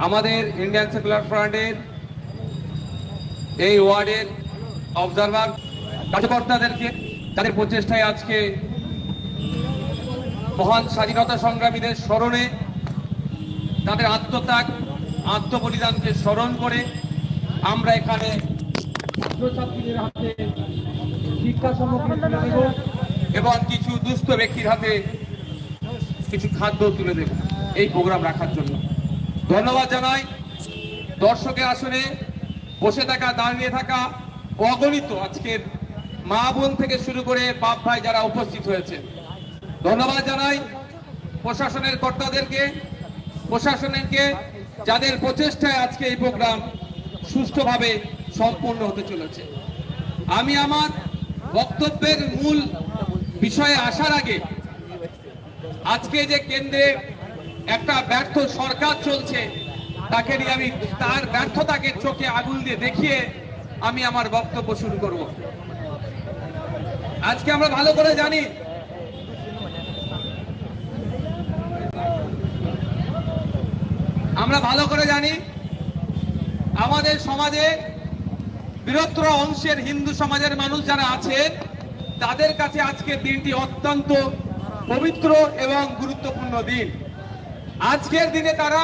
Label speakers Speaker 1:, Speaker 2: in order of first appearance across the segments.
Speaker 1: আমাদের Indian secular ফ্রন্টের এই ওয়ার্ডের অবজারভার কার্যকর্তাদেরকে তাদের প্রচেষ্টায় আজকে মহান স্বাধীনতা সংগ্রামীদের স্মরণে তাদের আত্মত্যাগ আত্মবলিদানকে স্মরণ করে আমরা এখানে ছাত্রছাত্রীদের হাতে শিক্ষা সামগ্রী তুলে দেব এবং কিছু দুস্থ ব্যক্তির হাতে কিছু খাদ্য তুলে দেব এই প্রোগ্রাম রাখার জন্য। ধন্যবাদ জানাই দর্শকের আসনে বসে থাকা দাঁড়িয়ে থাকা অগণিত আজকের মা বোন থেকে শুরু করে বাপ ভাই যারা উপস্থিত হয়েছে। ধন্যবাদ জানাই প্রশাসনের কর্তাদেরকে প্রশাসনকে যাদের প্রচেষ্টায় আজকে এই প্রোগ্রাম সুষ্ঠুভাবে সম্পূর্ণ হতে চলেছে। আমি আমার বক্তব্যের মূল বিষয়ে আসার আগে আজকে যে কেন্দ্রে একটা ব্যর্থ সরকার চলছে তাকে নিয়ে আমি তার ব্যর্থতাকে চোখে আগুন দিয়ে দেখিয়ে আমি আমার বক্তব্য শুরু করব। আজকে আমরা ভালো করে জানি আমাদের সমাজে বৃহত্তর অংশের হিন্দু সমাজের মানুষ যারা আছেন তাদের কাছে আজকের দিনটি অত্যন্ত পবিত্র এবং গুরুত্বপূর্ণ দিন। আজকের দিনে তারা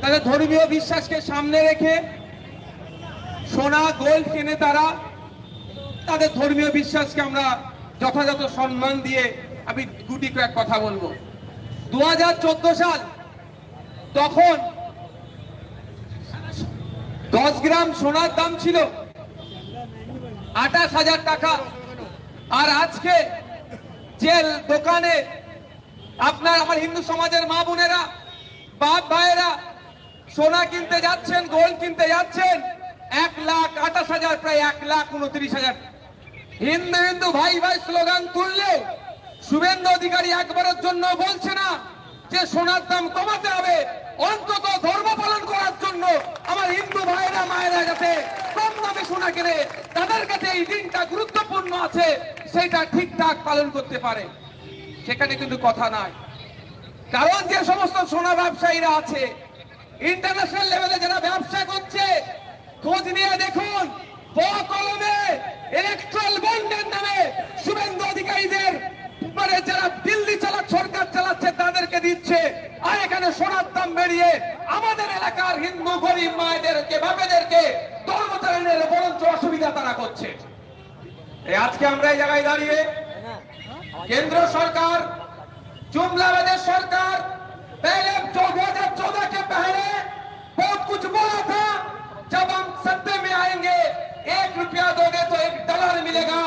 Speaker 1: তাদের ধর্মীয় বিশ্বাসকে সামনে রেখে সোনা গোল্ড কিনে তারা তাদের ধর্মীয় বিশ্বাসকে আমরা যথাযথ সম্মান দিয়ে আমি গুটি কয়েক কথা বলবো। 2014 সাল তখন 10 গ্রাম সোনার দাম ছিল 28,000 টাকা। আর আজকে যে দোকানে আমার হিন্দু সমাজের মা বোনেরা বাপ ভাইয়েরা সোনা কিনতে যাচ্ছেন গোল্ড কিনতে যাচ্ছেন 1,28,000 প্রায় 1,29,000। হিন্দু হিন্দু ভাই ভাই স্লোগান তুললেও শুভেন্দু অধিকারী একবারের জন্য বলছে না যে সোনার দাম কমাতে হবে। অন্তত ধর্ম পালন করার জন্য আমার হিন্দু ভাইরা মায়েরা যাতে কম দামে সোনা কেনে তাদের কাছে এই দিনটা গুরুত্বপূর্ণ আছে সেটা ঠিকঠাক পালন করতে পারে সেখানে কিন্তু কথা নাই। কারণ যে সমস্ত সোনা ব্যবসায়ীরা আছে ইন্টারন্যাশনাল লেভেলে যারা ব্যবসা করছে খোঁজ নিয়ে দেখুন কলমে ইলেকট্রাল বন্ডের নামে শুভেন্দু অধিকারীদের মানে যারা দিল্লি সরকার চালাচ্ছে তাদেরকে দিচ্ছে আর এখানে সোনার দাম বেরিয়ে আমাদের এলাকার হিন্দু গরিব মায়েদেরকে বাপেদেরকে ধর্ম চালানোর বরঞ্চ অসুবিধা তারা করছে। আজকে আমরা এই জায়গায় দাঁড়িয়ে কেন্দ্র সরকার जुमला प्रदेश सरकार पहले 2014 के पहले बहुत कुछ बोला था जब हम सत्ते में आएंगे 1 रुपया दोगे तो $1 मिलेगा।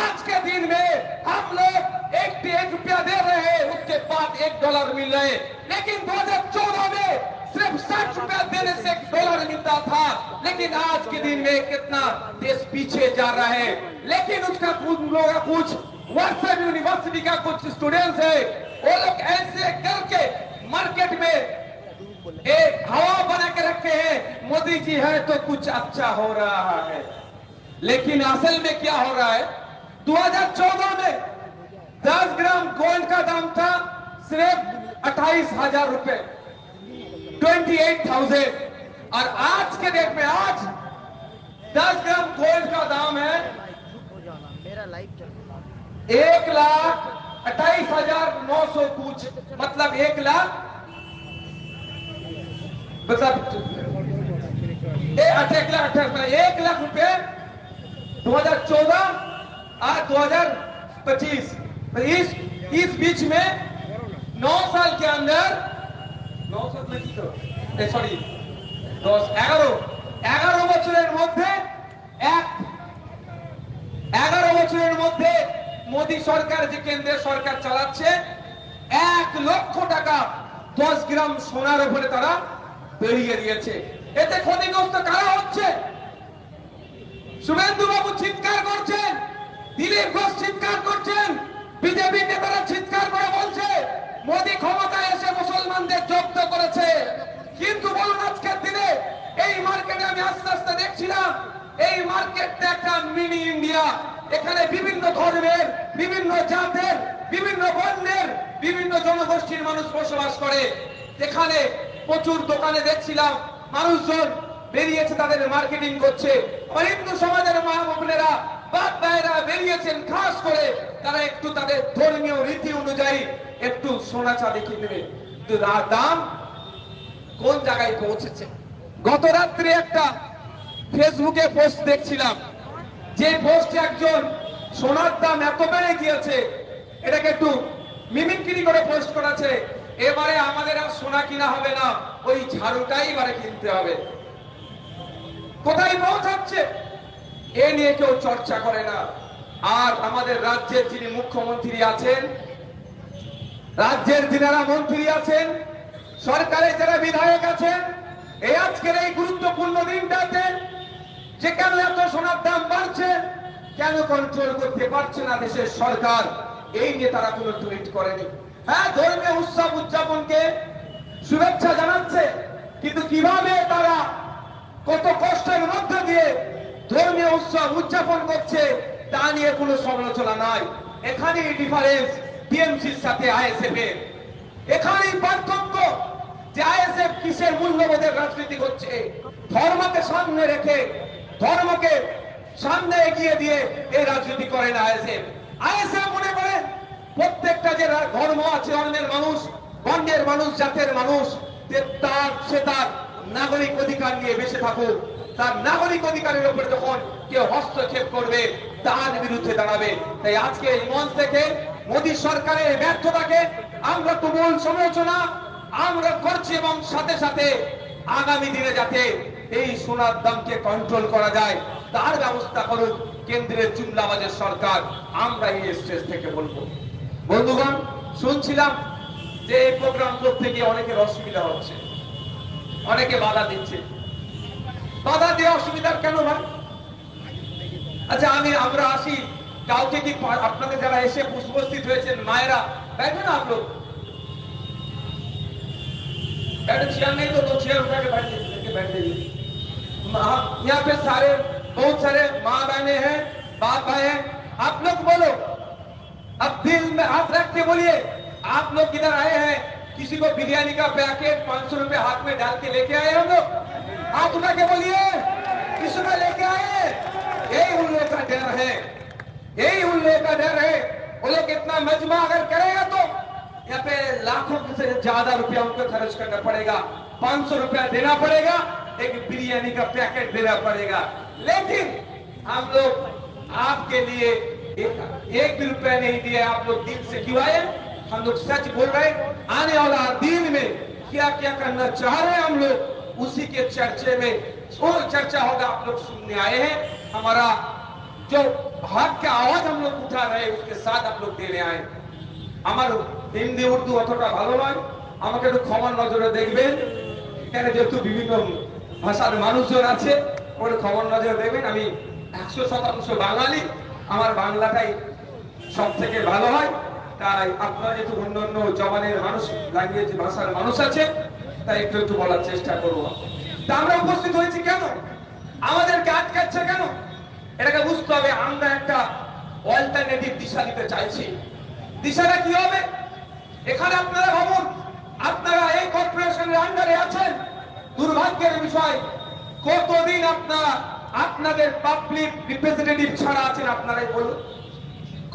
Speaker 1: आज के दिन में हम लोग 1 रुपया दे रहे हैं उसके बाद $1 मिल रहे, लेकिन 2014 में सिर्फ 60 रुपया देने से $1 मिलता था। लेकिन आज के दिन में कितना देश पीछे जा रहा है। लेकिन उसका कुछ व्हाट्सएप यूनिवर्सिटी का कुछ स्टूडेंट्स है वो लोग ऐसे करके मार्केट में एक हवा बना के रखे हैं मोदी जी है तो कुछ अच्छा हो रहा है। लेकिन असल में क्या हो रहा है 2014 में 10 ग्राम गोल्ड का दाम था सिर्फ 28,000 रुपए 28,000 और आज के डेट में आज 10 ग्राम गोल्ड का दाम है 1,28,900 कुछ मतलब 1,00,000 मतलब 1,00,000 रुपए 2014 और 2025 इस बीच में 9 साल के अंदर 9 साल में सॉरी 11 বছরের মধ্যে 11 বছরের মধ্যে মোদী সরকার যে কেন্দ্রের সরকার চালাচ্ছে 1 লক্ষ টাকা 10 গ্রাম সোনার উপরে তারা বেরিয়ে দিয়েছে। এতে ক্ষতিগ্রস্ত কারা হচ্ছে? শুভেন্দু বাবু চিৎকার করছেন, দিলীপ ঘোষ চিৎকার করছেন, বিজেপি নেতারা চিৎকার করে বলছে মোদী ক্ষমতায় এসে মুসলমানদের জব্দ করেছে। কিন্তু বলুন আজকের দিনে এই মার্কেটে আমি আস্তে আস্তে দেখছিলাম এই মার্কেটটা একটা মিনি ইন্ডিয়া। এখানে বিভিন্ন ধর্মের বিভিন্ন জাতের বিভিন্ন বর্ণের বিভিন্ন জনগোষ্ঠীর মানুষ বসবাস করে। এখানে প্রচুর দোকানে দেখছিলাম মানুষজন বেরিয়েছে, তাদের মার্কেটিং করছে। আমার হিন্দু সমাজের মা বোনেরা বাপ ভাইয়েরা বেরিয়েছেন খাস করে, তারা একটু তাদের ধর্মীয় রীতি অনুযায়ী একটু সোনা চাঁদি কিনবে। কিন্তু দাম কোন জায়গায় পৌঁছেছে? গত রাত্রে একটা ফেসবুকে পোস্ট দেখছিলাম, যে পোস্টে একজন সোনার দাম এত বেড়ে গিয়েছে, এটাকে একটু মিমিক্রি করে পোস্ট করেছে, এবারে আমাদের আর সোনা কিনা হবে না, ওই ঝাড়ুটাই এবারে কিনতে হবে। কোথায় পৌঁছাচ্ছে এ নিয়ে কেউ চর্চা করে না। আর আমাদের রাজ্যের যিনি মুখ্যমন্ত্রী আছেন, রাজ্যের যিনারা মন্ত্রী আছেন, সরকারের যারা বিধায়ক আছেন, এই আজকের এই গুরুত্বপূর্ণ দিনটাতে যে কেন এত সোনার দাম বাড়ছে, কেন কন্ট্রোল করতে পারছে না দেশের সরকার, এই নিয়ে তারা কোনো টুইট করেনি। হ্যাঁ, ধর্মীয় উৎসব উদযাপনকে শুভেচ্ছা জানাচ্ছে, কিন্তু কিভাবে তারা কত কষ্টের মধ্যে দিয়ে ধর্মীয় উৎসব উদযাপন করছে তা নিয়ে কোনো সমালোচনা নাই। এখানেই ডিফারেন্স টিএমসির সাথে আইএসএফ এর, এখানেই পার্থক্য যে আইএসএফ কিসের মূল্যবোধের রাজনীতি করছে, ধর্মকে সামনে রেখে, ধর্মকে সামনে এগিয়ে দিয়ে এই রাজনীতি করে না আইএসএফ। আইএসএফ মনে করেন প্রত্যেকটা যে ধর্ম আছে, ধর্মের মানুষ, বর্ণের মানুষ, জাতের মানুষ, সে তার নাগরিক অধিকার নিয়ে বেঁচে থাকুক, তার নাগরিক অধিকারের উপরে যখন কেউ হস্তক্ষেপ করবে তার বিরুদ্ধে দাঁড়াবে। তাই আজকে এই মঞ্চ থেকে মোদী সরকারের ব্যর্থতাকে আমরা তুমুল সমালোচনা আমরা করছি, এবং সাথে সাথে আগামী দিনে যাতে এই সোনার দামকে কন্ট্রোল করা যায় তার ব্যবস্থা করুক কেন্দ্রের জুমলাবাজের সরকার, আমরা এই স্টেজ থেকে বলবো। বন্ধুগণ, শুনছিলাম যে এই প্রোগ্রাম করতে গিয়ে অনেকের অসুবিধা হচ্ছে, অনেকে বাধা দিচ্ছে। বাধা দিয়ে অসুবিধার কেন ভাই? আচ্ছা, আমরা আসি, কাউকে কি আপনাদের যারা এসে উপস্থিত হয়েছেন মায়েরা, बैठे ना आप लोग, बैठे, चेयर नहीं तो 2 चेयर उठा के बैठ जाइए। यहाँ पे बहुत सारे माँ बहने हैं, बाप भाई हैं, आप लोग बोलो, अब दिल में हाथ रख के बोलिए, आप लोग किधर आए हैं? किसी को बिरयानी का पैकेट 500 रुपए हाथ में डाल के लेके आए हम लोग? हाथ उठा के बोलिए, किसी को लेके आए? यही उन लोगों का डर है, यही उन लोगों का डर है। वो लोग इतना मजमा अगर करेगा तो यहाँ पे लाखों से ज्यादा रुपया उनको खर्च करना पड़ेगा, 500 रुपया देना पड़ेगा, एक बिरयानी का पैकेट देना पड़ेगा। लेकिन हम लोग आपके लिए एक भी रुपया नहीं दिए, आप लोग दिल से क्यों आए? हम लोग सच बोल रहे हैं, आने वाला दिन में क्या क्या करना चाह रहे हैं हम लोग, उसी के चर्चे में वो चर्चा होगा। आप लोग सुनने आए हैं, हमारा जो हक का आवाज हम लोग उठा रहे हैं उसके साथ आप लोग देने आए। আমার হিন্দি উর্দু অতটা ভালো নয়, আমাকে একটু ক্ষমার নজরে দেখবেন, এখানে যেহেতু বিভিন্ন ভাষার মানুষজন আছে, ওটা ক্ষমার নজরে দেখবেন। আমি 100% বাঙালি, আমার বাংলাটাই সব থেকে ভালো হয়। তাই আপনারা যেহেতু অন্য অন্য জবানের মানুষ, ল্যাঙ্গুয়েজ ভাষার মানুষ আছে, তাই একটু একটু বলার চেষ্টা করবো। তা আমরা উপস্থিত হয়েছি কেন, আমাদেরকে আটকাচ্ছে কেন, এটাকে বুঝতে হবে। আমরা একটা অল্টারনেটিভ দিশা দিতে চাইছি। দিশাটা কি হবে? এখানে আপনারা ভাবুন, আপনারা এই কর্পোরেশনের আন্ডারে আছেন, দুর্ভাগ্যের বিষয় কতদিন আপনারা আপনাদের পাবলিক রিপ্রেজেন্টেটিভ ছাড়া আছেন? আপনারাই বলুন,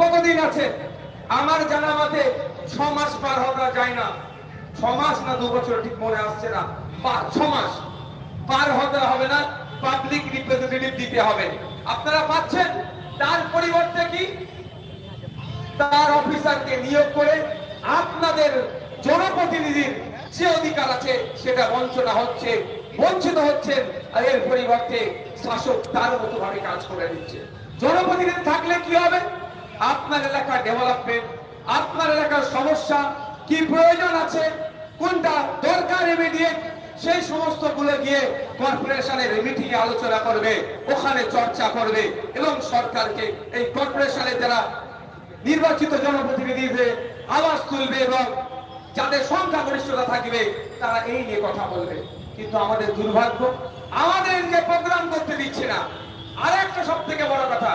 Speaker 1: কতদিন আছে? আমার জানা মতে 6 মাস পার হওয়া যায় না, 6 মাস না 2 বছর, ঠিক মনে আসছে না, 6 মাস পার হতে হবে না, পাবলিক রিপ্রেজেন্টেটিভ দিতে হবে। আপনারা পাচ্ছেন, তার পরিবর্তে কি তার অফিসারকে নিয়োগ করে আপনাদের জনপ্রতিনিধির যে অধিকার আছে সেটা বঞ্চনা হচ্ছে, বঞ্চিত হচ্ছেন, আর এর পরিবর্তে শাসক তার মতো ভাবে কাজ করে দিচ্ছে। জনপ্রতিনিধি থাকলে কি হবে? আপনার এলাকার ডেভেলপমেন্ট, আপনার এলাকার সমস্যা কি প্রয়োজন আছে, কোনটা দরকার ইমিডিয়েট, সেই সমস্ত গুলো গিয়ে কর্পোরেশনের মিটিং এ আলোচনা করবে, ওখানে চর্চা করবে, এবং সরকারকে এই কর্পোরেশনের যারা নির্বাচিত জনপ্রতিনিধিদের আওয়াজ তুলবে এবং যাদের সংখ্যাগরিষ্ঠতা থাকবে তারা এই নিয়ে কথা বলবে। কিন্তু আমাদের দুর্ভাগ্য, আমাদেরকে প্রোগ্রাম করতে দিচ্ছে না। আর একটা সব থেকে বড় কথা,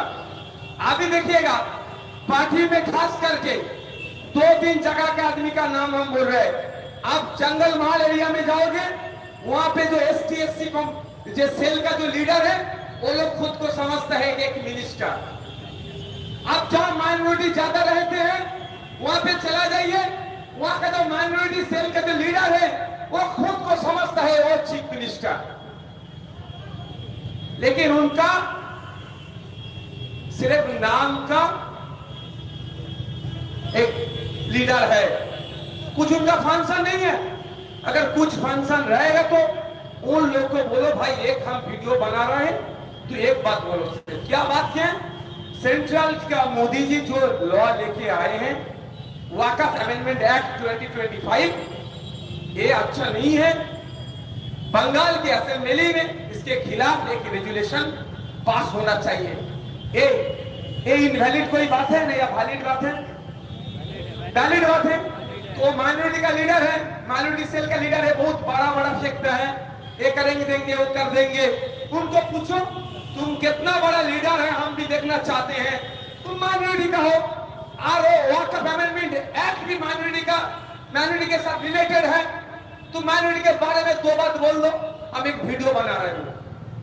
Speaker 1: अभी देखिएगा पार्टी में खास करके 2-3 जगह के आदमी का नाम हम बोल रहे हैं। आप जंगल महल एरिया में जाओगे, वहां पे जो एसटी एससी जो सेल का जो लीडर है, वो लोग खुद को समझता है एक मिनिस्टर। आप जहां माइनॉरिटी ज्यादा रहते हैं वहां पे चला जाइए, वहां का जो माइनॉरिटी सेल का जो लीडर है वो खुद को समझता है वो चीफ मिनिस्टर। लेकिन उनका सिर्फ नाम का एक लीडर है, कुछ उनका फंक्शन नहीं है। अगर कुछ फंक्शन रहेगा तो उन लोग को बोलो भाई एक हम वीडियो बना रहे हैं, तो एक बात बोलो। क्या बात है? सेंट्रल का मोदी जी जो लॉ लेके आए हैं, वाकफ अमेंडमेंट एक्ट 2025, ये अच्छा नहीं है। बंगाल की असेंबली में इसके खिलाफ एक रेजुलेशन पास होना चाहिए। ये इनवैलिड कोई बात है नहीं, या वैलिड बात है? वैलिड बात है। तो माइनॉरिटी का लीडर है, माइनॉरिटी सेल का लीडर है, बहुत बड़ा बड़ा फेंकता है, ये करेंगे देंगे वो कर देंगे। उनको पूछो तुम कितना बड़ा लीडर है, हम भी देखना चाहते हैं। तुम माइनॉरिटी का हो, और वाकफ अमेंडमेंट एक्ट भी माइनॉरिटी के साथ रिलेटेड है। तुम माइनॉरिटी के बारे में दो बात बोल दो, हम एक वीडियो बना रहे हैं।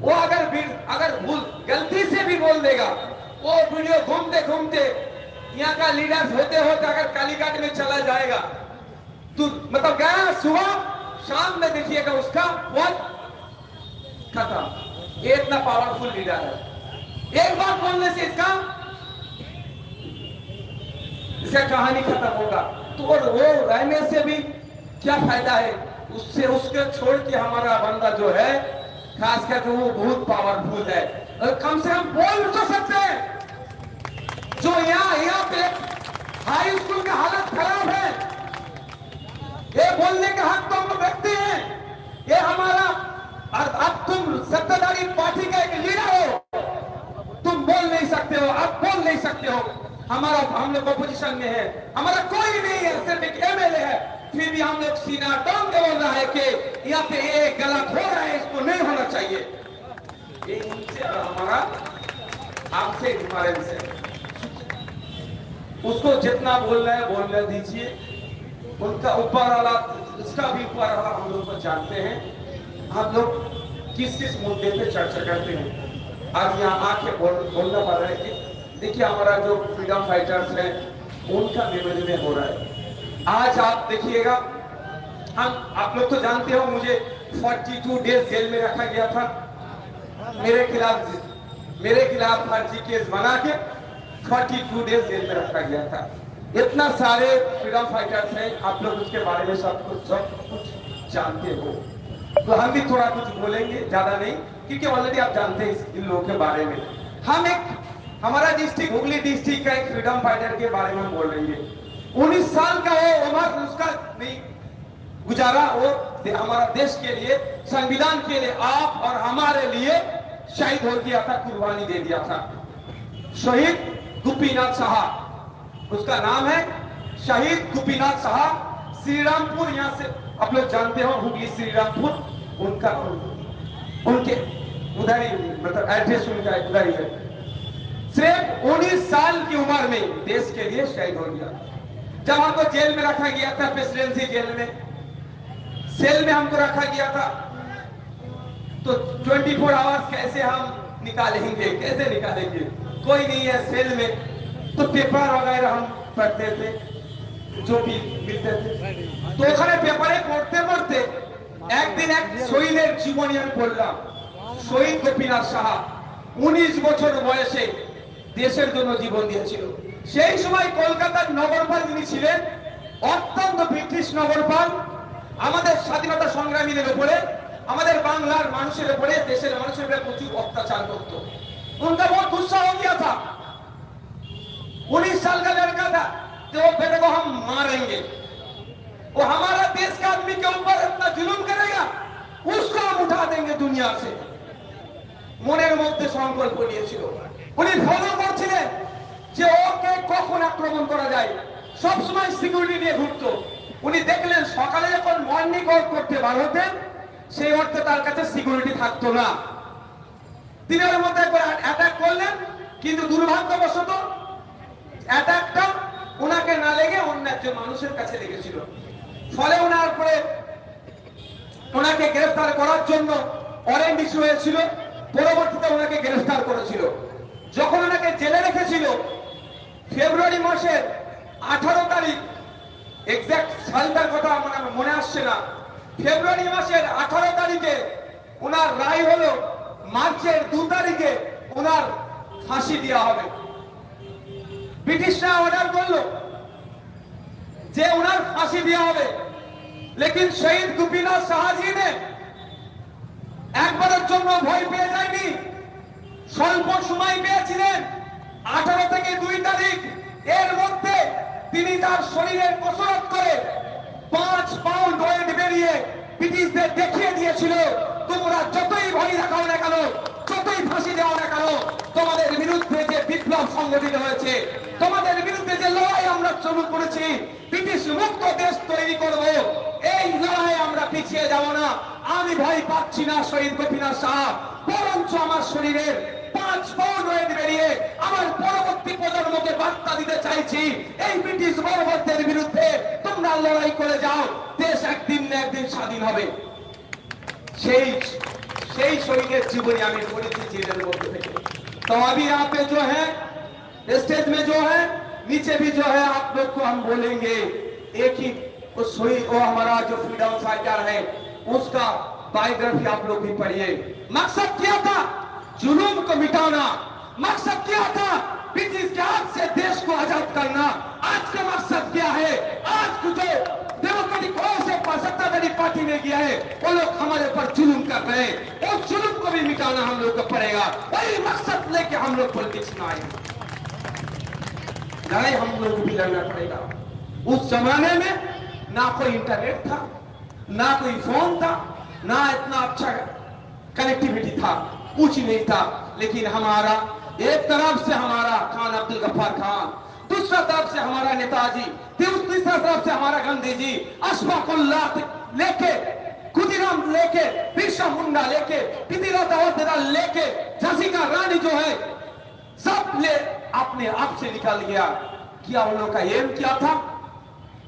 Speaker 1: वो अगर भूल गलती से भी बोल देगा, वो वीडियो घूमते घूमते यहाँ का लीडर होते होते अगर कालीघाट में चला जाएगा, तो मतलब गया सुबह शाम में देखिएगा उसका वक्त खत्म। ये इतना पावरफुल लीडर है, एक बात बोलने से इसका कहानी खत्म होगा। तो और वो रहने से भी क्या फायदा है? उसके छोड़ के हमारा बंदा जो है, खास करके वो बहुत पावरफुल है, और कम से कम बोल तो सकते हैं। जो यहाँ पे हाई स्कूल का हालत खराब है, ये बोलने का हक तो हम लोग रखते हैं। ये हमारा, और अब तुम सत्ताधारी पार्टी का एक लीडर हो, तुम बोल नहीं सकते हो, अब बोल नहीं सकते हो। हम लोग अपोजिशन में है, हमारा कोई नहीं है, सिर्फ एक एमएलए है, फिर भी हम लोग सीना तान के बोल रहा है कि यहाँ पे ये गलत हो रहा है, इसको नहीं होना चाहिए। ये उनसे और हमारा आपसे डिफरेंस है। उसको जितना बोलना है बोलने दीजिए, उनका ऊपर वाला, उसका भी ऊपर वाला हम लोग को जानते हैं। हम लोग किस किस मुद्दे पे चर्चा करते हैं। आज यहाँ आके बोलना पड़ रहा है कि देखिए हमारा जो फ्रीडम फाइटर्स हैं उनका मेमोरी में हो रहा है। आज आप देखिएगा, आप लोग तो जानते हो मुझे 42 डेज जेल में रखा गया था। मेरे खिलाफ फर्जी केस बना के 42 डेज जेल में रखा गया था। इतना सारे फ्रीडम फाइटर्स हैं, आप लोग उसके बारे में सब कुछ जानते हो, तो हम भी थोड़ा कुछ बोलेंगे, ज्यादा नहीं, क्योंकि ऑलरेडी आप जानते हैं इन लोगों के बारे में। हमारा डिस्ट्रिक्ट, हुगली डिस्ट्रिक्ट का एक फ्रीडम फाइटर के बारे में हम बोल रहे हैं। 19 साल का वो उम्र उसका नहीं गुजारा, वो हमारा देश के लिए, संविधान के लिए, आप और हमारे लिए शहीद हो गया था, कुर्बानी दे दिया था। शहीद गोपीनाथ साहा, उसका नाम है शहीद गोपीनाथ साहा। श्रीरामपुर, यहाँ से आप लोग जानते हो, हुगली श्रीरामपुर, उनके उधर ही, मतलब एड्रेस उनका उधर ही है। सिर्फ 19 साल की उम्र में देश के लिए शहीद हो गया। जब हमको जेल में रखा गया था, प्रेसिडेंसी जेल में, सेल में हमको रखा गया था, तो 24 आवर्स कैसे हम निकालेंगे, कैसे निकालेंगे? कोई नहीं है सेल में, तो पेपर वगैरह हम पढ़ते थे, जो भी मिलते थे, तो ওখানে পেপারে পড়তে পড়তে একদিন এক শহীদের জীবনী আমি পড়লাম। শহীদ গোপীনাথ সাহা 19 বছর বয়সে দেশের জন্য জীবন দিয়েছিল। সেই সময় কলকাতার নগরপাল যিনি ছিলেন, অত্যন্ত ব্রিটিশ নগরপাল, আমাদের স্বাধীনতা সংগ্রামীদের উপরে, আমাদের বাংলার মানুষের উপরে, দেশের মানুষের উপরে প্রচুর অত্যাচার করত। उनका बहुत गुस्सा हो गया था। 19 साल का लड़का था, तो वो बेटे को हम मारेंगे, वो हमारा देश के आदमी के ऊपर इतना जुल्म करेगा, उसको हम उठा देंगे दुनिया से। মনের মধ্যে সংকল্প নিয়েছিল। উনি ফলো করছিলেন যে ওকে কখন আক্রমণ করা যায়, সব সময় সিকিউরিটি নিয়ে ঘুরতো। উনি দেখলেন সকালে যখন মর্নিং ওয়াক করতে বার হতেন, সেই অর্থে তার কাছে সিকিউরিটি থাকতো না। দিনের মধ্যে একবার অ্যাটাক করলেন, কিন্তু দুর্ভাগ্যবশত অ্যাটাকটা ওনাকে না লেগে অন্য একজন মানুষের কাছে লেগেছিল। ফলে ওনার পরে ওনাকে গ্রেফতার করার জন্য ওয়ারেন্ট ইস্যু হয়েছিল, পরবর্তীতে ওনাকে গ্রেফতার করেছিল। যখন ওনাকে জেলে রেখেছিল ফেব্রুয়ারি মাসের 18 তারিখ, এক্সাক্ট সালটার কথা আমার মনে আসছে না, ফেব্রুয়ারি মাসের 18 তারিখে ওনার রায় হলো মার্চের 2 তারিখে ওনার ফাঁসি দেওয়া হবে। ব্রিটিশরা অর্ডার করলো যে ওনার ফাঁসি দেওয়া হবে, লেকিন শহীদ গোপীনাথ সাহাজি ने একবারের জন্য ভয় পেয়ে যায়নি। স্বল্প সময় পেয়েছিলেন, 18 থেকে 2 তারিখ এর মধ্যে তিনি তার শরীরের কসরত করে 5 পাউন্ড ওয়েট বেরিয়ে ব্রিটিশদের দেখিয়ে দিয়েছিল, তোমরা যতই ভয় দেখাও না কেন, যতই ফাঁসি দাও না কেন, তোমাদের বিরুদ্ধে যে বিপ্লব সংগঠিত হয়েছে, তোমাদের বিরুদ্ধে যে লড়াই আমরা শুরু করেছি, ব্রিটিশ মুক্ত দেশ তৈরি করব, এই লড়াই আমরা পিছিয়ে যাব না। আমি ভয় পাচ্ছি না শহীদ গোপীনাথ সাহা, বরঞ্চ আমার শরীরের 5 পাউন্ড ওয়েট বেরিয়ে আমার পরবর্তী প্রজন্মকে বার্তা দিতে চাইছি, এই ব্রিটিশ বর্বরদের বিরুদ্ধে তোমরা লড়াই করে যাও, দেশ একদিন না একদিন স্বাধীন হবে। সেই শহীদের জীবনী আমি পড়েছি জেলের মধ্যে থেকে। तो अभी यहाँ पे जो है स्टेज में जो है, नीचे भी जो है आप लोग को हम बोलेंगे, एक ही उस शहीद वो हमारा जो फ्रीडम फाइटर है उसका बायोग्राफी आप लोग भी पढ़िए। मकसद क्या था? जुलूम को मिटाना। मकसद क्या था? ब्रिटिश के हाथ से देश को आजाद करना। आज का मकसद क्या है? आज जो डेमोक्रेटिक से सत्ताधारी पार्टी में गया है, वो लोग हमारे पर जुलूम कर रहे हैं, उस जुलूम को भी मिटाना हम लोग को पड़ेगा। वही मकसद लेके हम लोग पॉलिटिक्स में आए, लड़ाई हम लोग को भी लड़ना पड़ेगा। उस जमाने में ना कोई इंटरनेट था, ना कोई फोन था, ना इतना अच्छा कनेक्टिविटी था, कुछ नहीं था, लेकिन हमारा एक तरफ से हमारा खान अब्दुल गफ्फार खान, दूसरा तरफ से हमारा नेताजी, तीसरा तरफ से हमारा गांधी जी, अशफाकुल्लाह लेके, खुदीराम लेके, बिरसा मुंडा लेके, पृथ्वीराज दावरदेरा लेके, झांसी का रानी जो है सब ले अपने आप से निकाल गया। क्या उन लोगों का एम क्या था?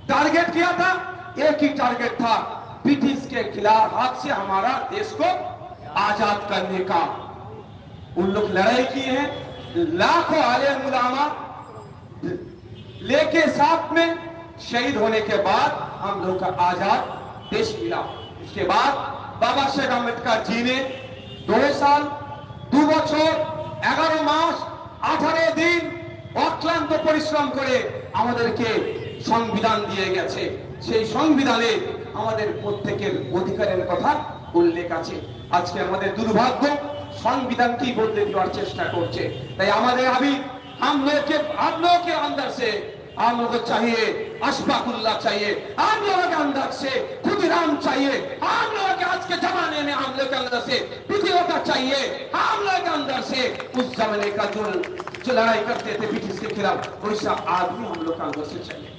Speaker 1: टारगेट क्या था? एक ही टारगेट था, ब्रिटिश के खिलाफ हाथ से हमारा देश को आजाद करने का। उन लोग लड़ाई किए हैं, लाखों आलिम उलामा लेके साथ में शहीद होने के बाद हम लोग का आजाद देश मिला। उसके बाद बाबा साहेब आम्बेडकर जी ने 2 साल 2 বছর 11 মাস 18 দিন অক্লান্ত পরিশ্রম করে আমাদেরকে সংবিধান দিয়ে গেছে। সেই সংবিধানে আমাদের প্রত্যেকের অধিকারের কথা উল্লেখ আছে। আজকে আমাদের দুর্ভাগ্য সংবিধান কি বদলে দেওয়ার চেষ্টা করছে। তাই আমাদের हम लोग के अंदर से हम लोग को चाहिए अशफाकुल्लाह चाहिए, हम लोगों के अंदर से खुदीराम चाहिए, हम लोग के आज के जमाने में हम लोग के अंदर से पृथ्वी चाहिए, हम लोग के अंदर से उस जमाने का जो लड़ाई करते थे ब्रिटिश के खिलाफ वैसा आदमी हम लोग के अंदर से चाहिए।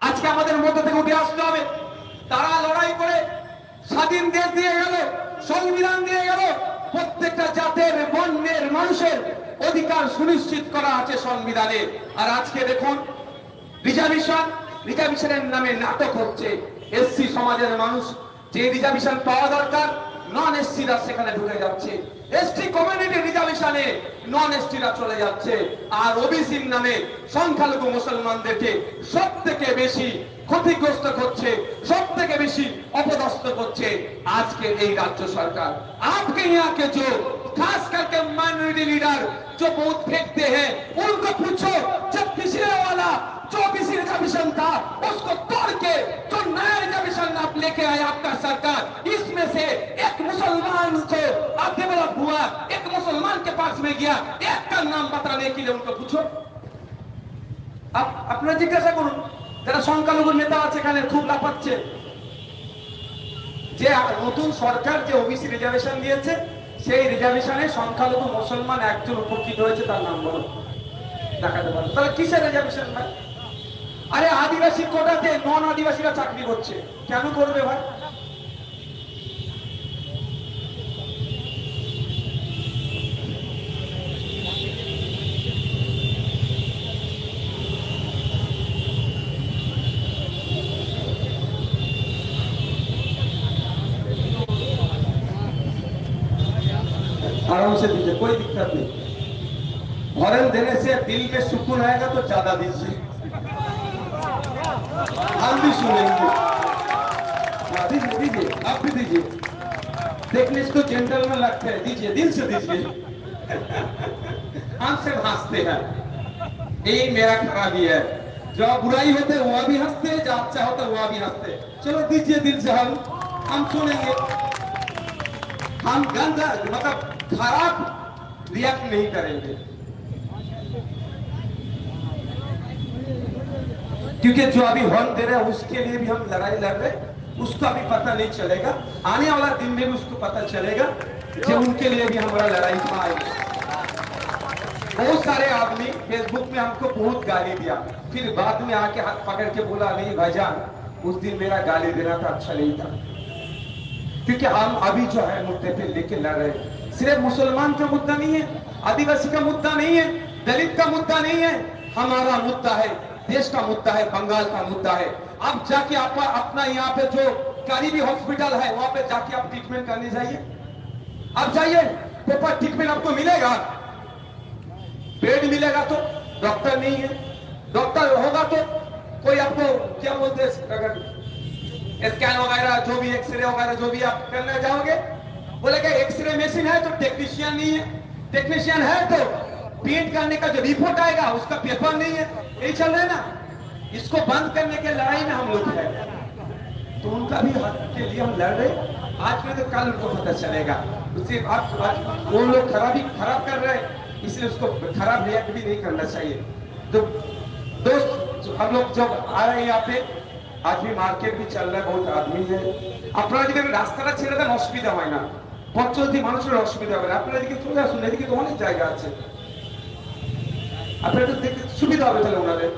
Speaker 1: आज के আমাদের মধ্যে থেকে উঠে আসতে হবে। তারা লড়াই করে স্বাধীন দেশ দিয়ে গেল, সংবিধান দিয়ে গেল, প্রত্যেকটা জাতের বর্ণের মানুষের অধিকার সুনিশ্চিত করা আছে সংবিধানে। আর আজকে দেখুন রিজার্ভেশনের নামে নাটক হচ্ছে। এসসি সমাজের মানুষ যে রিজার্ভেশন পাওয়া দরকার, নন এসসিরা সেখানে ঢুকে যাচ্ছে, এসটি কমিউনিটি রিজার্ভেশনে নন এসটিরা চলে যাচ্ছে, আর ওবিসির নামে সংখ্যালঘু মুসলমানদেরকে সব থেকে বেশি ক্ষতিগ্রস্ত করছে, সব থেকে বেশি অপদস্থ করছে আজকে এই রাজ্য সরকার। आपके यहाँ के जो खास करके माइनॉरिटी लीडर जो वोट फेंकते हैं उनको पूछो, जब पिछले वाला जो बीसी रिजर्वेशन था उसको तोड़ के जो नया रिजर्वेशन आप लेके आए आपका सरकार, इसमें से एक मुसलमान को आप डेवलप हुआ, एक मुसलमान के पास में गया, एक का नाम बताने के लिए उनको पूछो। आप अपना जिज्ञासा করুন, যারা সংখ্যালঘু নেতা আছে এখানে খুব লাফাচ্ছে যে নতুন সরকার যে ওবিসি রিজার্ভেশন দিয়েছে সেই রিজার্ভেশনে সংখ্যালঘু মুসলমান একজন উপকৃত হয়েছে, তার নাম বলো, দেখাতে পারো। তাহলে কিসের রিজার্ভেশন ভাই? আরে আদিবাসী কোটাতে নন আদিবাসীরা চাকরি করছে, কেন করবে ভাই?
Speaker 2: आराम से दीजिए, कोई दिक्कत नहीं। हॉर्न देने से दिल में सुकून आएगा तो ज्यादा दीजिए, हम भी सुनेंगे। दीजिए दीजिए, आप भी दीजिए, देखने इसको जेंटलमैन लगते हैं, दीजिए, दिल से दीजिए। हमसे हंसते हैं, यही मेरा खराबी है। जो बुराई होते है वह भी हंसते, जो अच्छा होता है वह भी हंसते। चलो दीजिए दिल से, हम सुनेंगे। हम गंदा मतलब खराब रिएक्ट नहीं करेंगे, क्योंकि जो अभी हॉर्न दे रहे हैं उसके लिए भी हम लड़ाई लड़ रहे हैं, उसको अभी पता नहीं चलेगा। आने वाला दिन में भी उसको पता चलेगा कि उनके लिए भी हमारा लड़ाई था। बहुत सारे आदमी फेसबुक में हमको बहुत गाली दिया, फिर बाद में आके हाथ पकड़ के बोला नहीं भाईजान उस दिन मेरा गाली देना था, अच्छा नहीं था। क्योंकि हम अभी जो है मुद्दे पे लेके लड़ रहे हैं। सिर्फ मुसलमान का मुद्दा नहीं है, आदिवासी का मुद्दा नहीं है, दलित का मुद्दा नहीं है, हमारा मुद्दा है, देश का मुद्दा है, बंगाल का मुद्दा है। अब जाके आप अपना यहाँ पे जो करीबी हॉस्पिटल है वहां पे जाके आप ट्रीटमेंट करने जाइए, आप जाइए, प्रॉपर ट्रीटमेंट आपको मिलेगा। बेड मिलेगा तो डॉक्टर नहीं है, डॉक्टर होगा तो कोई आपको क्या बोलते हैं, अगर स्कैन वगैरह जो भी एक्सरे वगैरह जो भी आप करने जाओगे, बोलेगा एक्सरे मशीन है तो टेक्नीशियन नहीं है, टेक्नीशियन है तो पेंट करने का जो रिपोर्ट आएगा उसका पेपर नहीं है। यही चल रहा है ना, इसको बंद करने के लड़ाई में हम लोग हैं। तो उनका भी हक के लिए हम लड़ रहे, आज में तो कल उनको पता चलेगा। उससे आज वो लोग खराब कर रहे हैं, इसलिए उसको खराब रिएक्ट भी नहीं करना चाहिए। तो दोस्त हम लोग जब आ रहे हैं यहाँ पे, आज भी मार्केट भी चल रहा है, बहुत आदमी है। আপনারা যদি রাস্তাটা ছেড়ে দেন অসুবিধা হয় না, পথ চলতি মানুষের অসুবিধা হবে না। আপনারা এদিকে চলে আসুন, এদিকে তো অনেক জায়গা আছে, আপনাদের দেখতে সুবিধা হবে তাহলে ওনাদের।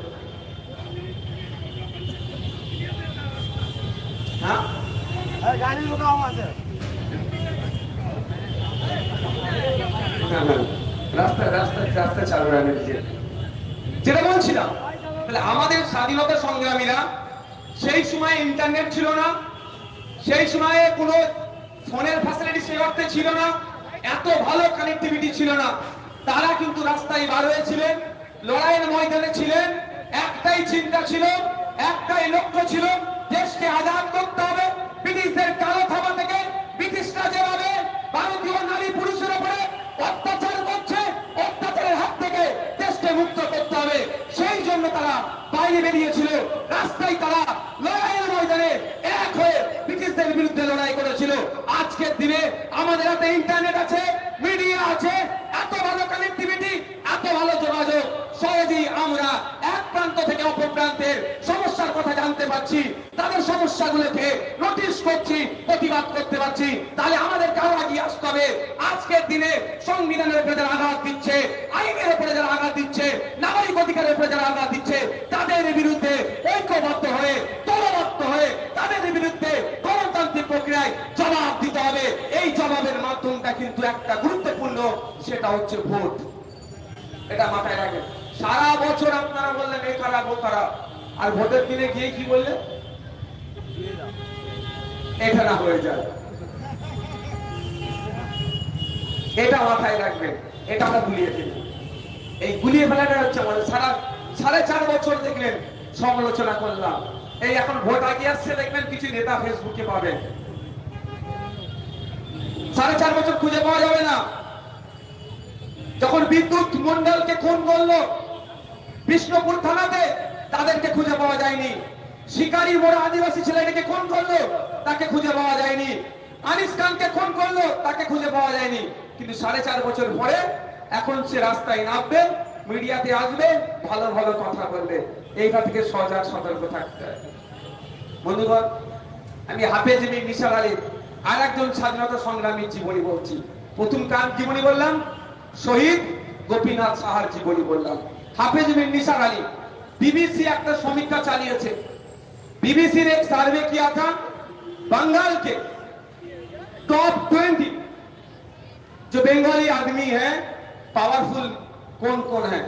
Speaker 2: হ্যাঁ গাড়ি লোকাও আছে, রাস্তা রাস্তা রাস্তা চালু রাখবে। যেটা বলছিলাম, তাহলে আমাদের স্বাধীনতা সংগ্রামীরা সেই সময় ইন্টারনেট ছিল না, সেই সময়ে কোনো ফোনের ফ্যাসিলিটি সেই অর্থে ছিল না, এত ভালো কানেক্টিভিটি ছিল না। তারা কিন্তু রাস্তায় বার হয়েছিলেন, লড়াইয়ের ময়দানে ছিলেন, একটাই চিন্তা ছিল, একটাই লক্ষ্য ছিল, দেশকে আজাদ করতে হবে ব্রিটিশদের কালো থাবা থেকে। ব্রিটিশরা যেভাবে ভারতীয় নারী পুরুষের উপরে অত্যাচার করছে, অত্যাচারের হাত থেকে দেশকে মুক্ত করতে হবে, সেই জন্য তারা বাইরে বেরিয়েছিল, রাস্তায় তারা লড়াইয়ের ময়দানে এক হয়ে ব্রিটিশদের বিরুদ্ধে লড়াই করেছিল। আজকের দিনে আমাদের হাতে ইন্টারনেট আছে, মিডিয়া আছে, এত ভালো কানেক্টিভিটি, এত ভালো যোগাযোগ, সহজেই আমরা এক প্রান্ত থেকে অপর প্রান্তের সমস্যার কথা জানতে পারছি, তাদের সমস্যাগুলোকে নোটিশ করছি, প্রতিবাদ করতে পারছি। তাহলে আমাদের কারো এগিয়ে আসতে হবে। আজকের দিনে সংবিধানের উপরে যারা আঘাত দিচ্ছে, আইনের উপরে যারা আঘাত দিচ্ছে, নাগরিক অধিকারের উপরে যারা আঘাত দিচ্ছে, তাদের বিরুদ্ধে ঐক্যবদ্ধ হয়ে, দলবদ্ধ হয়ে তাদের বিরুদ্ধে গণতান্ত্রিক প্রক্রিয়ায় জবাব দিতে হবে। এই জবাবের মাধ্যমটা কিন্তু একটা গুরুত্বপূর্ণ, সেটা হচ্ছে ভোট। এটা মাথায় রাখেন। সারা বছর আপনারা বললেন এই খারাপ ও খারাপ, আর ভোটের দিনে গিয়ে কি বললেন, এটা না হয়ে যায়। এটা মাথায় রাখবেন, এটা আমরা গুলিয়ে ফেলি। এই গুলিয়ে ফেলাটা হচ্ছে আমাদের সাড়ে 4 বছর দেখলেন সমালোচনা করলাম। এই এখন ভোট আগে আসছে, দেখবেন কিছু নেতা ফেসবুকে পাবেন, 4.5 বছর খুঁজে পাওয়া যাবে না। যখন বিদ্যুৎ মন্ডলকে খুন করলো বিষ্ণুপুর থানাতে, তাদেরকে খুঁজে পাওয়া যায়নি। শিকারী মোড়া আদিবাসী ছেলেটাকে খুন করলো, তাকে খুঁজে পাওয়া যায়নি। আনিস খানকে খুন করলো, তাকে খুঁজে পাওয়া যায়নি। কিন্তু 4.5 বছর পরে এখন সে রাস্তায় নামবে, মিডিয়াতে আসবে, ভালো ভালো কথা বলবে। এইটা থেকে সজাগ সতর্ক থাকতে হবে। বন্ধুগণ, আমি হাফেজ মির নিসার আলীর আর একজন স্বাধীনতা সংগ্রামীর জীবনী বলছি। প্রথম কার জীবনী বললাম? শহীদ গোপীনাথ সাহার জীবনী বললাম। হাফেজ মির নিসার আলী, बीबीसी একটা সমীক্ষা চালিয়েছে। बीबीसी ने एक सर्वे किया था, बंगाल के टॉप 20 जो बंगाली आदमी है, पावरफुल कौन कौन है।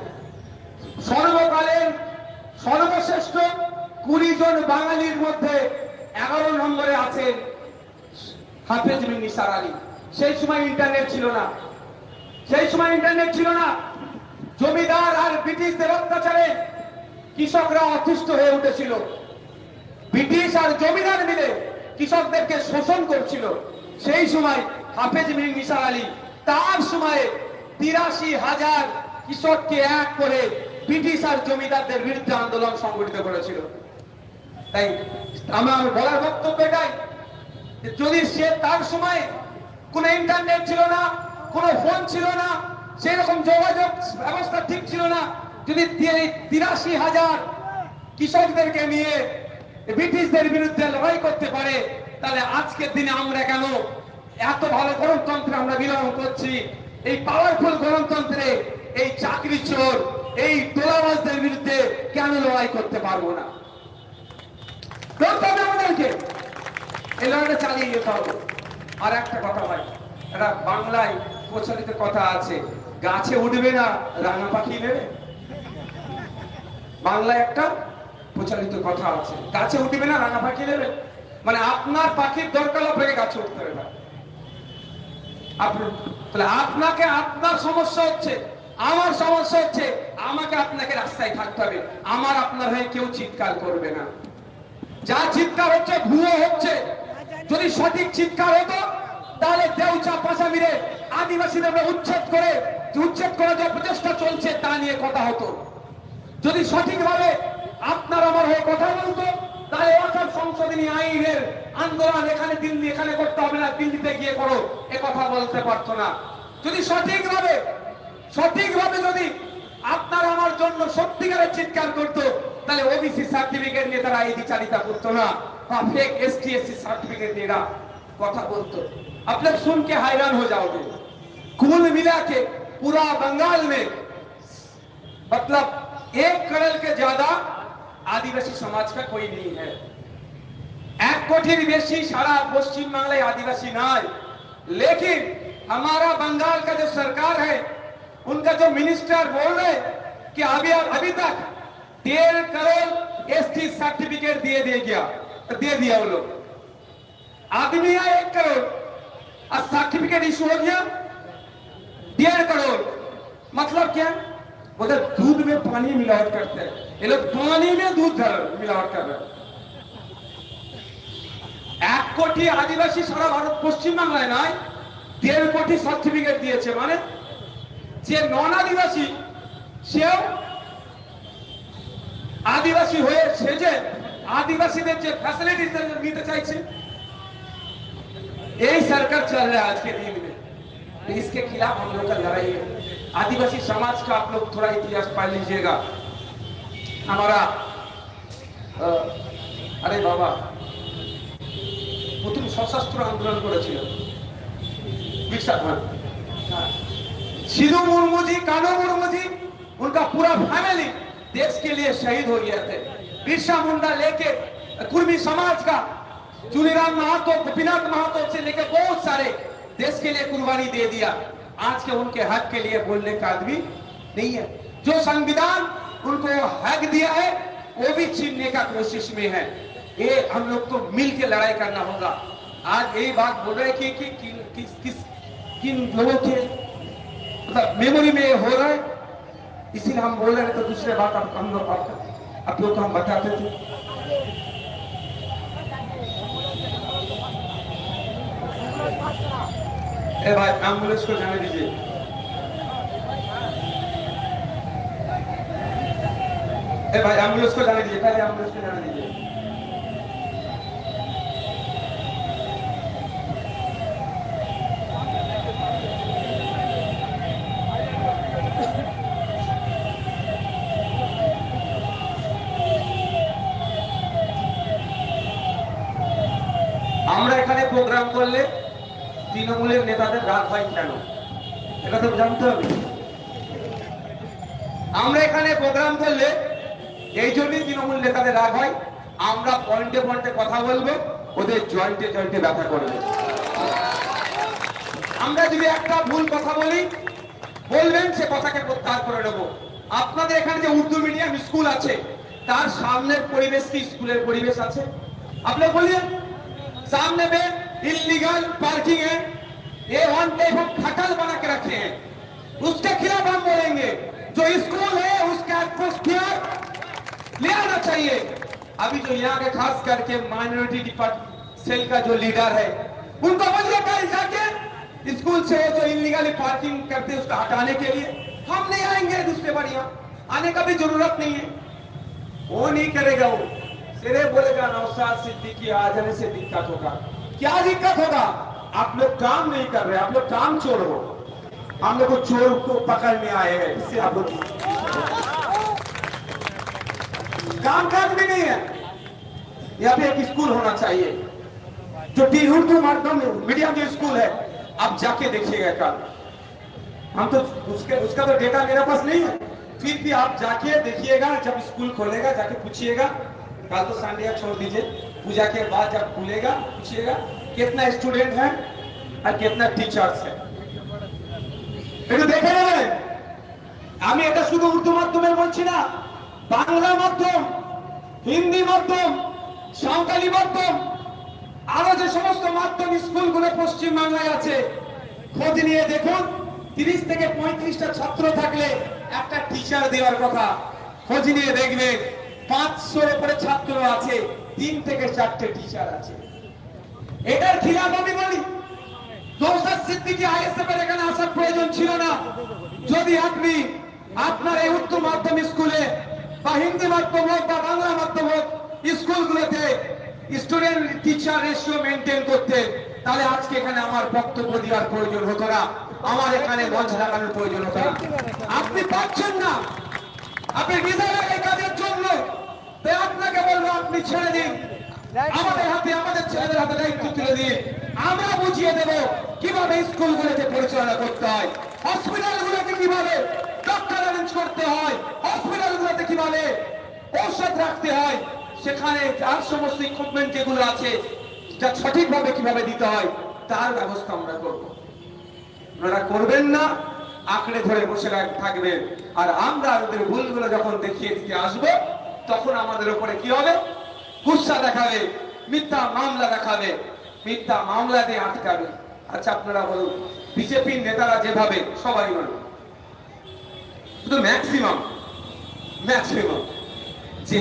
Speaker 2: সর্বকালের সর্বশ্রেষ্ঠ 20 জন বাঙালির মধ্যে 11 নম্বরে আছেন হাফেজ মির নিসার আলী। সেই সময় ইন্টারনেট ছিল না, সেই সময় ইন্টারনেট ছিল না। জমিদার আর ব্রিটিশদের অত্যাচারে কৃষকরা অতিষ্ঠ হয়ে উঠেছিল। ব্রিটিশ আর জমিদার মিলে কৃষকদেরকে শোষণ করছিল। সেই সময় হাফেজ মির নিসার আলী তার সময়ে ৮৩,০০০ কৃষককে এক করে ব্রিটিশ আর জমিদারদের বিরুদ্ধে আন্দোলন সংগঠিত করেছিল। তাই আমার বলার বক্তব্য এটাই, যদি সে তার সময় কোনো ইন্টারনেট ছিল না, কোনো ফোন ছিল না, সেই রকম যোগাযোগ ব্যবস্থা ঠিক ছিল না, যদি ৮৩,০০০ কৃষকদেরকে নিয়ে ব্রিটিশদের বিরুদ্ধে লড়াই করতে পারে, তাহলে আজকের দিনে আমরা কেন এত ভালো গণতন্ত্র আমরা বিলম্ব করছি? এই পাওয়ারফুল গণতন্ত্রে এই চাকরি চোর, এই তোলাবাজদের বিরুদ্ধে কেন লড়াই করতে পারবো না? করতে হবে আমাদেরকে, এই লড়াইটা চালিয়ে যেতে হবে। আর একটা কথা ভাই, একটা বাংলায় প্রচলিত কথা আছে, গাছে উঠবে না রাঙা পাখি নেবে। বাংলায় একটা প্রচলিত কথা আছে, গাছে উঠবে না রাঙা পাখি নেবে। মানে আপনার পাখির দরকার আপনাকে গাছে উঠতে হবে না। তাহলে আপনাকে আপনার সমস্যা হচ্ছে, আমার সমস্যা হচ্ছে, আমাকে আপনাকে রাস্তায় থাকতে হবে। আমার আপনার হয়ে কেউ চিৎকার করবে না। যা চিৎকার হচ্ছে ভুয়ো হচ্ছে। যদি সঠিক চিৎকার হতো তাহলে দেউচা পাশামিরে আদিবাসীদের উচ্ছেদ করার যে প্রচেষ্টা চলছে তা নিয়ে কথা হতো। যদি সঠিকভাবে আপনার আমার হয়ে কথা বলতো তাহলে অর্থাৎ সংশোধনী আইনের আন্দোলন এখানে দিল্লি এখানে করতে হবে না, দিল্লিতে গিয়ে করো এ কথা বলতে পারতো না। যদি সঠিকভাবে যদি আপনার আমার জন্য সত্যিকারের চিৎকার করতো তাহলে ওবিসি সার্টিফিকেট নিয়ে তারা এই বিচারিতা করতো না, বা फेक ST/SC सर्टिफिकेट নিয়ে কথা বলতো। आप लोग सुन के हैरान हो जाओगे, कुल मिला के पूरा बंगाल में मतलब 1 करोड़ के ज्यादा आदिवासी समाज का कोई नहीं है। 1 कोटिर बेशी सारा पश्चिम बांग्लाয় आदिवासी নাই। लेकिन हमारा बंगाल का जो सरकार है, उनका जो मिनिस्टर बोल रहे कि अभी तक 1.5 करोड़ ST सर्टिफिकेट दे दिया वो लोग। आदमी है 1 करोड़ और सर्टिफिकेट इशू हो गया 1.5 करोड़। मतलब क्या? उधर दूध में पानी मिलावट करते हैं, ये लोग पानी में दूध मिलावट कर रहे हैं। 1 कोटी आदिवासी सारा भारत पश्चिम बांग्लाয় নাই, 1.5 কোটি সার্টিফিকেট দিয়েছে। মানে যে নন আদিবাসী সেও आदिवासी হয়ে সেজে आदिवासीদের যে फैसिलिटीज নিতে চাইছে। यही सरकार चल रहा है आज के दिन में। तो इसके खिलाफ हम लोग का लड़ाई है। आदिवासी समाज का आप लोग थोड़ा इतिहास पढ़ लीजिएगा। हमारा अरे बाबा প্রথম সশস্ত্র আন্দোলন করেছিল बिरसा मुंडा, सिद्धू मुर्मू जी, कान्हू मुर्मू जी, उनका पूरा फैमिली देश के लिए शहीद हो गए थे। बिरसा मुंडा लेके कुर्मी समाज का चुनीराम महातो, गोपीनाथ महातो से लेकर बहुत सारे देश के लिए कुर्बानी दे दिया। आज के उनके हक के लिए बोलने का आदमी नहीं है। जो संविधान उनको हक दिया है वो भी छीनने का कोशिश में है। ये हम लोग को मिल के लड़ाई करना होगा। आज यही बात बोल रहे कि किन लोगों के मतलब मेमोरी में हो रहा है, इसीलिए हम बोल रहे हैं। तो दूसरे बात हम लोग आप लोग को हम बताते थे। ए भाई एम्बुलेंस को जाने दीजिए। ए भाई एम्बुलेंस को जाने दीजिए, पहले एम्बुलेंस को जाने दीजिए। আমরা এখানে প্রোগ্রাম করলে তৃণমূলের নেতাদের রাগ হয় কেন এটা তো জানতে হবে। আমরা এখানে প্রোগ্রাম করলে এই জন্যই তৃণমূল নেতাদের রাগ হয়। আমরা পয়েন্টে পয়েন্টে কথা বলবো, ওদের জয়েন্টে জয়েন্টে ব্যথা করবে। আমরা যদি একটা ভুল কথা বলি বলবেন, সে কথাকে প্রত্যাহার করে নেবো। আপনাদের এখানে যে উর্দু মিডিয়াম স্কুল আছে তার সামনের পরিবেশ কি স্কুলের পরিবেশ আছে? আপনি বলিए सामने में इलीगल पार्किंग है, ये वन टाइप ऑफ खटल बना के रखे हैं। उसके खिलाफ हम बोलेंगे। जो स्कूल है उसका एटमॉस्फेयर ले आना चाहिए। अभी जो यहाँ के खास करके माइनॉरिटी डिपार्टमेंट सेल का जो लीडर है, उनको बोलिए कल जाके स्कूल से जो इलीगली पार्किंग करते हैं उसको हटाने के लिए। हम नहीं आएंगे दूसरे बार, यहाँ आने का भी जरूरत नहीं है। वो नहीं करेगा, वो सिर्फ बोलेगा नौशाद सिद्दीकी आ जाने से दिक्कत होगा। क्या दिक्कत होगा? आप लोग काम नहीं कर रहे, आप लोग काम चोर हो। हम लोग को चोर को पकड़ने आए हैं, इससे आप लोग काम काज भी नहीं है। यहाँ पे एक स्कूल होना चाहिए जो उर्दू माध्यम मीडियम जो स्कूल है, आप जाके देखिएगा कल। हम तो उसका तो डेटा मेरे पास नहीं है, फिर भी आप जाके देखिएगा। जब स्कूल खोलेगा जाके पूछिएगा। कल तो संडे छोड़ दीजिए, पूजा के बाद जब खुलेगा पूछिएगा कितना स्टूडेंट है और कितना टीचर्स है। একটু দেখে নেবেন। আমি এটা শুধু উর্দু মাধ্যমে বলছি না, বাংলা মাধ্যম, হিন্দি মাধ্যম, সাঁওতালি মাধ্যম, আরো যে সমস্ত মাধ্যম স্কুলগুলো পশ্চিম বাংলায় আছে, খোঁজ নিয়ে দেখুন। 30 থেকে 35টা ছাত্র থাকলে একটা টিচার দেওয়ার কথা। খোঁজ নিয়ে দেখবেন 500-এর উপরে ছাত্র আছে, 3 থেকে 4টে টিচার আছে। এটার খিলাফ আমি বলি। নওশাদ সিদ্দিকী আইএসএফ এর এখানে আসার প্রয়োজন ছিল না। যদি আপনি আপনার এই উচ্চ মাধ্যমিক স্কুলে বা হিন্দি মাধ্যম হোক বা বাংলা মাধ্যম হোক স্কুলগুলোতে স্টুডেন্ট টিচার রেশিও মেনটেন করতে, তাহলে আজকে এখানে আমার বক্তব্য দেওয়ার প্রয়োজন হতো না, আমার এখানে মঞ্চ লাগানোর প্রয়োজন হতো না। আপনি পাচ্ছেন না, আপনি নিজেরা এই কাজের জন্য, তাই আপনাকে বলবো আপনি ছেড়ে দিন। আমাদের হাতে, আমাদের ছেলেদের হাতে দায়িত্ব তুলে দিন। আমরা বুঝিয়ে দেব কিভাবে স্কুলগুলোকে পরিচালনা করতে হয়, হসপিটালগুলোকে কিভাবে ডক্টর অ্যারেঞ্জ করতে হয়, হসপিটালগুলোতে কিভাবে ঔষধ রাখতে হয়, সেখানে যার সমস্ত ইকুইপমেন্ট যেগুলো আছে যা সঠিকভাবে কিভাবে দিতে হয় তার ব্যবস্থা আমরা করব। আপনারা করবেন না, আঁকড়ে ধরে বসে থাকবেন। আর আমরা ওদের ভুলগুলো যখন দেখিয়ে দিতে আসবো, তখন আমাদের উপরে কি হবে? গুসা দেখাবে, মিথ্যা মামলা দেখাবে, মিথ্যা মামলা দিয়ে আটকাবে। আচ্ছা আপনারা বলুন, বিজেপির নেতারা যেভাবে, সবাই বলুন, শুধু ম্যাক্সিমাম যে